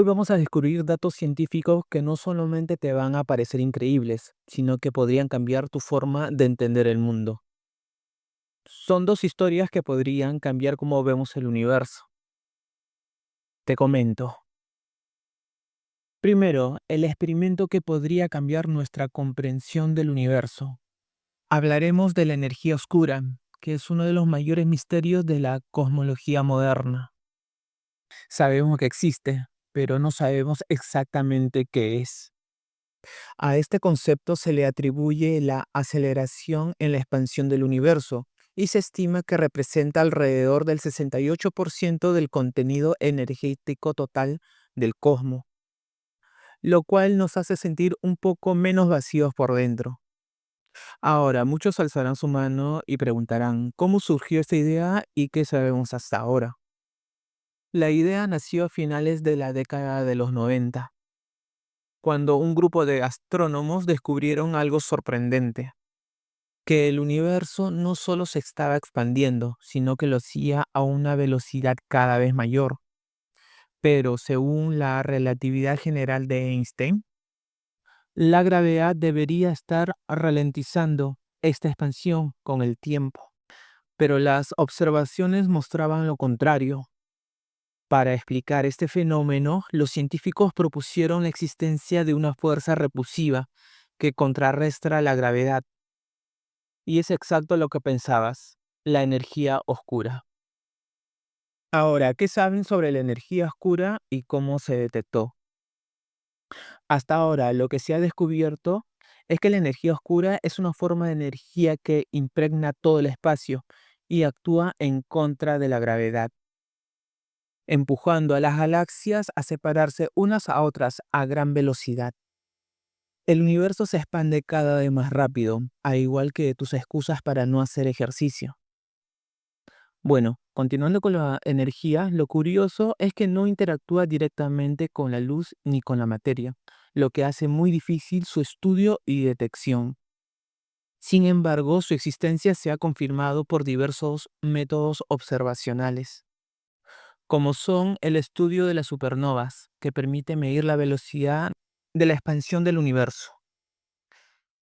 Hoy vamos a descubrir datos científicos que no solamente te van a parecer increíbles, sino que podrían cambiar tu forma de entender el mundo. Son dos historias que podrían cambiar cómo vemos el universo. Te comento. Primero, el experimento que podría cambiar nuestra comprensión del universo. Hablaremos de la energía oscura, que es uno de los mayores misterios de la cosmología moderna. Sabemos que existe, pero no sabemos exactamente qué es. A este concepto se le atribuye la aceleración en la expansión del universo y se estima que representa alrededor del 68% del contenido energético total del cosmos, lo cual nos hace sentir un poco menos vacíos por dentro. Ahora, muchos alzarán su mano y preguntarán cómo surgió esta idea y qué sabemos hasta ahora. La idea nació a finales de la década de los 90, cuando un grupo de astrónomos descubrieron algo sorprendente: que el universo no solo se estaba expandiendo, sino que lo hacía a una velocidad cada vez mayor. Pero según la relatividad general de Einstein, la gravedad debería estar ralentizando esta expansión con el tiempo. Pero las observaciones mostraban lo contrario. Para explicar este fenómeno, los científicos propusieron la existencia de una fuerza repulsiva que contrarrestra la gravedad. Y es exacto lo que pensabas: la energía oscura. Ahora, ¿qué saben sobre la energía oscura y cómo se detectó? Hasta ahora, lo que se ha descubierto es que la energía oscura es una forma de energía que impregna todo el espacio y actúa en contra de la gravedad, empujando a las galaxias a separarse unas a otras a gran velocidad. El universo se expande cada vez más rápido, al igual que tus excusas para no hacer ejercicio. Bueno, continuando con la energía, lo curioso es que no interactúa directamente con la luz ni con la materia, lo que hace muy difícil su estudio y detección. Sin embargo, su existencia se ha confirmado por diversos métodos observacionales, como son el estudio de las supernovas, que permite medir la velocidad de la expansión del universo,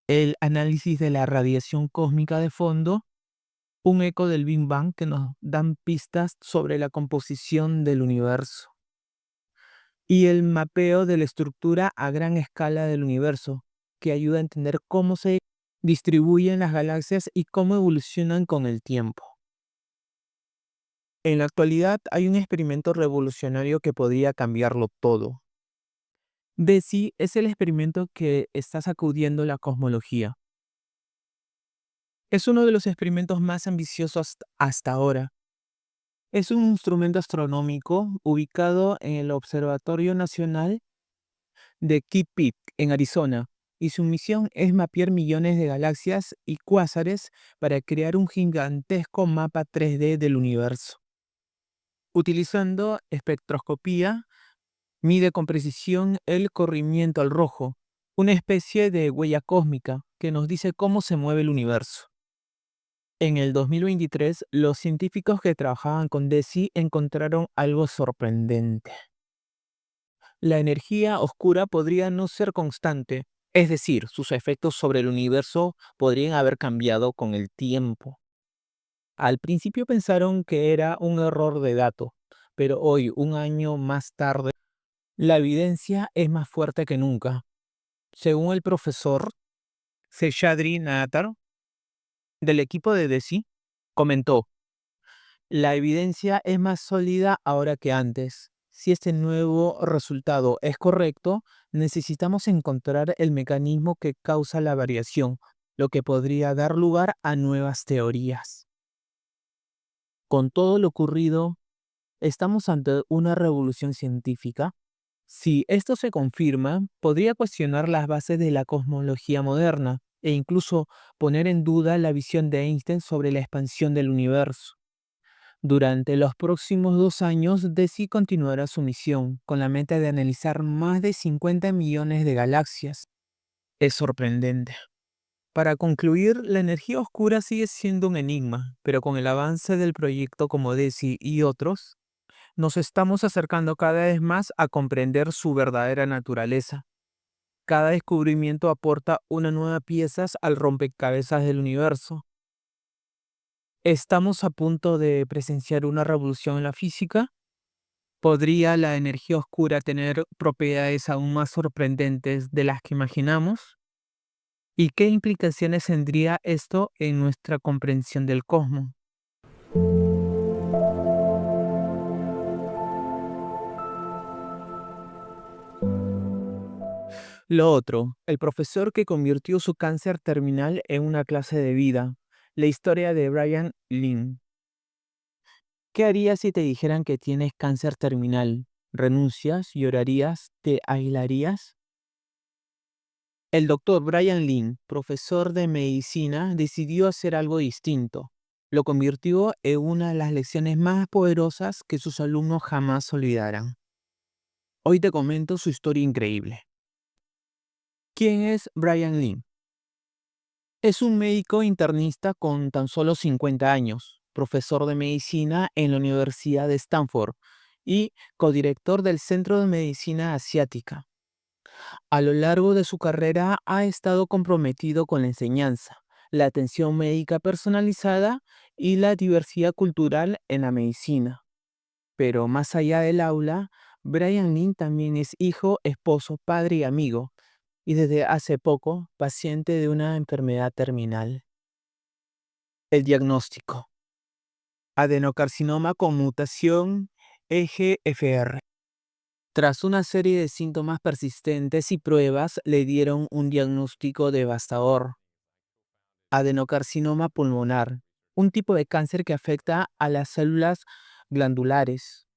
el análisis de la radiación cósmica de fondo, un eco del Big Bang que nos dan pistas sobre la composición del universo, y el mapeo de la estructura a gran escala del universo, que ayuda a entender cómo se distribuyen las galaxias y cómo evolucionan con el tiempo. En la actualidad hay un experimento revolucionario que podría cambiarlo todo. DESI es el experimento que está sacudiendo la cosmología. Es uno de los experimentos más ambiciosos hasta ahora. Es un instrumento astronómico ubicado en el Observatorio Nacional de Kitt Peak, en Arizona, y su misión es mapear millones de galaxias y cuásares para crear un gigantesco mapa 3D del universo. Utilizando espectroscopía, mide con precisión el corrimiento al rojo, una especie de huella cósmica que nos dice cómo se mueve el universo. En el 2023, los científicos que trabajaban con DESI encontraron algo sorprendente. La energía oscura podría no ser constante, es decir, sus efectos sobre el universo podrían haber cambiado con el tiempo. Al principio pensaron que era un error de dato, pero hoy, un año más tarde, la evidencia es más fuerte que nunca. Según el profesor Seshadri Nattar, del equipo de DESI, comentó: la evidencia es más sólida ahora que antes. Si este nuevo resultado es correcto, necesitamos encontrar el mecanismo que causa la variación, lo que podría dar lugar a nuevas teorías. Con todo lo ocurrido, ¿estamos ante una revolución científica? Si esto se confirma, podría cuestionar las bases de la cosmología moderna e incluso poner en duda la visión de Einstein sobre la expansión del universo. Durante los próximos 2 años, DESI continuará su misión con la meta de analizar más de 50 millones de galaxias. Es sorprendente. Para concluir, la energía oscura sigue siendo un enigma, pero con el avance del proyecto como DESI y otros, Nos estamos acercando cada vez más a comprender su verdadera naturaleza. Cada descubrimiento aporta una nueva pieza al rompecabezas del universo. ¿Estamos a punto de presenciar una revolución en la física? ¿Podría la energía oscura tener propiedades aún más sorprendentes de las que imaginamos? ¿Y qué implicaciones tendría esto en nuestra comprensión del cosmos? Lo otro, el profesor que convirtió su cáncer terminal en una clase de vida. La historia de Brian Lynn. ¿Qué harías si te dijeran que tienes cáncer terminal? ¿Renuncias? ¿Llorarías? ¿Te aislarías? El doctor Brian Lynn, profesor de medicina, decidió hacer algo distinto. Lo convirtió en una de las lecciones más poderosas que sus alumnos jamás olvidarán. Hoy te comento su historia increíble. ¿Quién es Brian Lynn? Es un médico internista con tan solo 50 años, profesor de medicina en la Universidad de Stanford y codirector del Centro de Medicina Asiática. A lo largo de su carrera ha estado comprometido con la enseñanza, la atención médica personalizada y la diversidad cultural en la medicina. Pero más allá del aula, Brian Lynn también es hijo, esposo, padre y amigo, y desde hace poco paciente de una enfermedad terminal. El diagnóstico: adenocarcinoma con mutación EGFR. Tras una serie de síntomas persistentes y pruebas, le dieron un diagnóstico devastador: adenocarcinoma pulmonar, un tipo de cáncer que afecta a las células glandulares.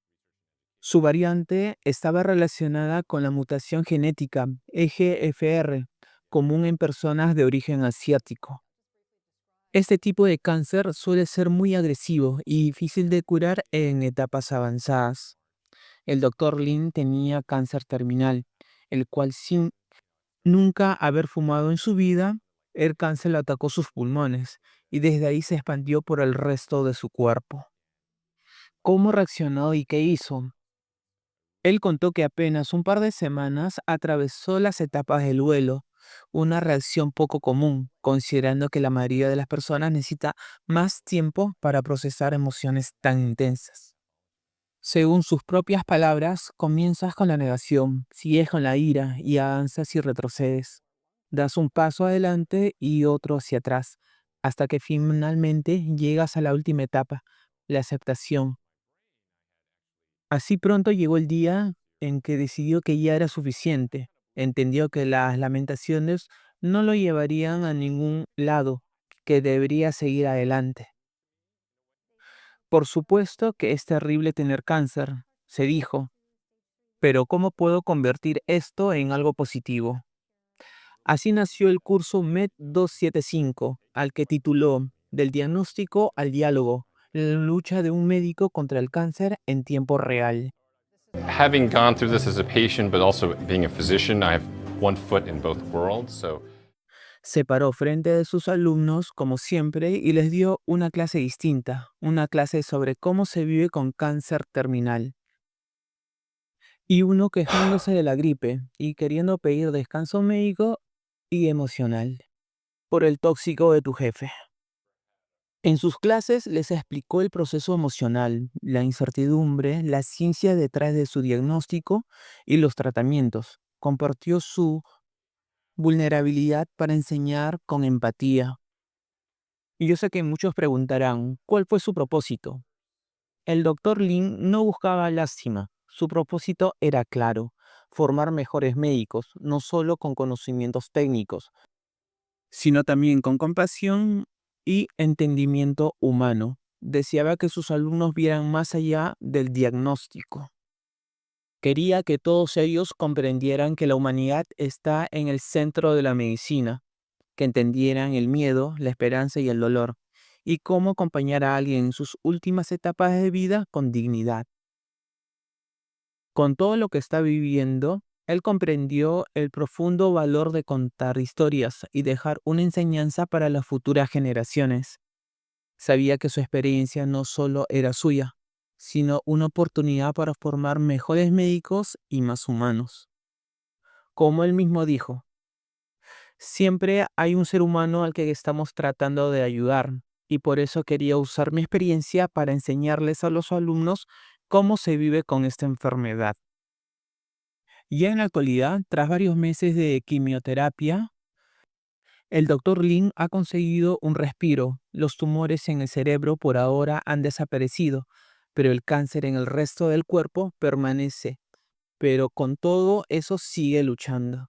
Su variante estaba relacionada con la mutación genética EGFR, común en personas de origen asiático. Este tipo de cáncer suele ser muy agresivo y difícil de curar en etapas avanzadas. El doctor Lin tenía cáncer terminal, el cual, sin nunca haber fumado en su vida, el cáncer le atacó sus pulmones y desde ahí se expandió por el resto de su cuerpo. ¿Cómo reaccionó y qué hizo? Él contó que apenas un par de semanas atravesó las etapas del duelo, una reacción poco común, considerando que la mayoría de las personas necesita más tiempo para procesar emociones tan intensas. Según sus propias palabras, comienzas con la negación, sigues con la ira y avanzas y retrocedes. Das un paso adelante y otro hacia atrás, hasta que finalmente llegas a la última etapa, la aceptación. Así pronto llegó el día en que decidió que ya era suficiente. Entendió que las lamentaciones no lo llevarían a ningún lado, que debería seguir adelante. Por supuesto que es terrible tener cáncer, se dijo, pero ¿cómo puedo convertir esto en algo positivo? Así nació el curso MED 275, al que tituló Del diagnóstico al diálogo, la lucha de un médico contra el cáncer en tiempo real. Having gone through this as a patient, but also being a physician, I have one foot in both worlds. So Se paró frente de sus alumnos, como siempre, y les dio una clase distinta, una clase sobre cómo se vive con cáncer terminal. Y uno quejándose de la gripe y queriendo pedir descanso médico y emocional por el tóxico de tu jefe. En sus clases les explicó el proceso emocional, la incertidumbre, la ciencia detrás de su diagnóstico y los tratamientos. Compartió su vulnerabilidad para enseñar con empatía. Y yo sé que muchos preguntarán, ¿cuál fue su propósito? El doctor Lin no buscaba lástima. Su propósito era claro: formar mejores médicos, no solo con conocimientos técnicos, sino también con compasión y entendimiento humano. Deseaba que sus alumnos vieran más allá del diagnóstico. Quería que todos ellos comprendieran que la humanidad está en el centro de la medicina, que entendieran el miedo, la esperanza y el dolor, y cómo acompañar a alguien en sus últimas etapas de vida con dignidad. Con todo lo que está viviendo, él comprendió el profundo valor de contar historias y dejar una enseñanza para las futuras generaciones. Sabía que su experiencia no solo era suya, sino una oportunidad para formar mejores médicos y más humanos. Como él mismo dijo, siempre hay un ser humano al que estamos tratando de ayudar, y por eso quería usar mi experiencia para enseñarles a los alumnos cómo se vive con esta enfermedad. Ya en la actualidad, tras varios meses de quimioterapia, el doctor Lin ha conseguido un respiro. Los tumores en el cerebro por ahora han desaparecido, pero el cáncer en el resto del cuerpo permanece. Pero con todo eso sigue luchando.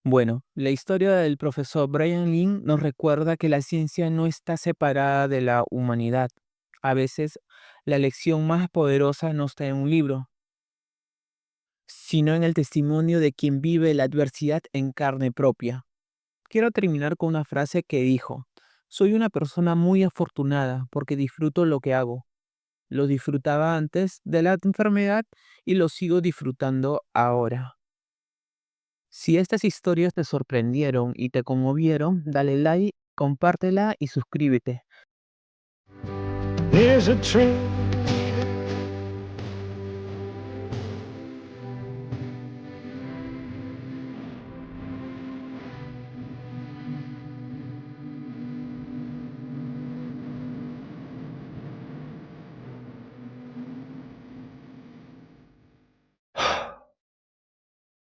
Bueno, la historia del profesor Brian Lin nos recuerda que la ciencia no está separada de la humanidad. A veces, la lección más poderosa no está en un libro, sino en el testimonio de quien vive la adversidad en carne propia. Quiero terminar con una frase que dijo: soy una persona muy afortunada porque disfruto lo que hago. Lo disfrutaba antes de la enfermedad y lo sigo disfrutando ahora. Si estas historias te sorprendieron y te conmovieron, dale like, compártela y suscríbete. There's a train